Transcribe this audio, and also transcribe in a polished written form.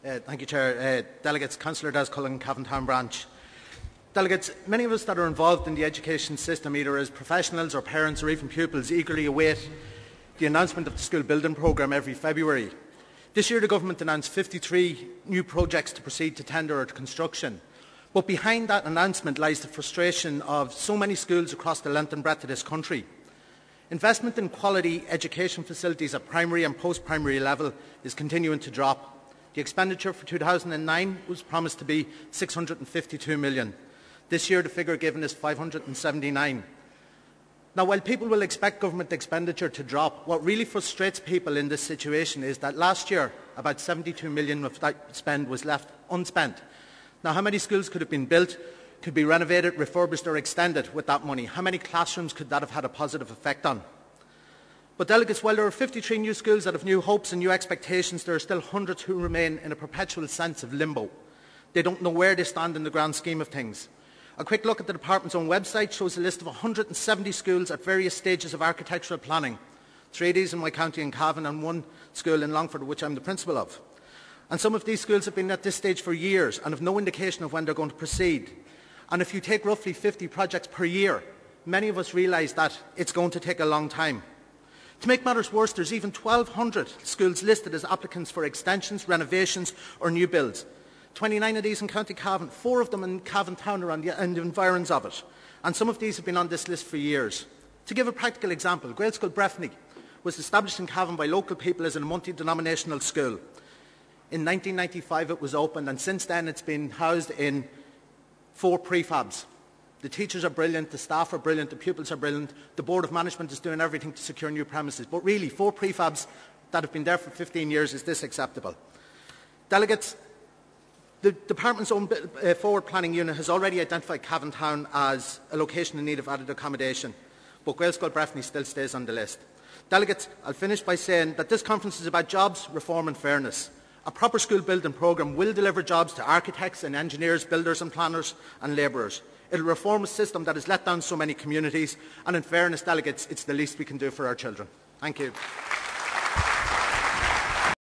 Thank you, Chair. Delegates, Councillor Des Cullen, Cavan Town Branch. Delegates, many of us that are involved in the education system, either as professionals or parents or even pupils, eagerly await the announcement of the school building programme every February. This year the Government announced 53 new projects to proceed to tender or to construction. But behind that announcement lies the frustration of so many schools across the length and breadth of this country. Investment in quality education facilities at primary and post-primary level is continuing to drop. The expenditure for 2009 was promised to be $652 million. This year the figure given is $579. Now, while people will expect government expenditure to drop, what really frustrates people in this situation is that last year about $72 million of that spend was left unspent. Now, how many schools could have been built, could be renovated, refurbished or extended with that money? How many classrooms could that have had a positive effect on? But delegates, while there are 53 new schools that have new hopes and new expectations, there are still hundreds who remain in a perpetual sense of limbo. They don't know where they stand in the grand scheme of things. A quick look at the department's own website shows a list of 170 schools at various stages of architectural planning. 3 of these in my county in Cavan and 1 school in Longford, which I'm the principal of. And some of these schools have been at this stage for years and have no indication of when they're going to proceed. And if you take roughly 50 projects per year, many of us realise that it's going to take a long time. To make matters worse, there's even 1,200 schools listed as applicants for extensions, renovations or new builds. 29 of these in County Cavan, 4 of them in Cavan Town or in the environs of it. And some of these have been on this list for years. To give a practical example, Gael School Breffni was established in Cavan by local people as a multi-denominational school. In 1995 it was opened, and since then it's been housed in 4 prefabs. The teachers are brilliant, the staff are brilliant, the pupils are brilliant, the Board of Management is doing everything to secure new premises. But really, 4 prefabs that have been there for 15 years, is this acceptable? Delegates, the Department's own forward planning unit has already identified Cavan Town as a location in need of added accommodation, but Gael School Breffni still stays on the list. Delegates, I'll finish by saying that this conference is about jobs, reform and fairness. A proper school building programme will deliver jobs to architects and engineers, builders and planners and labourers. It will reform a system that has let down so many communities, and in fairness, delegates, it's the least we can do for our children. Thank you.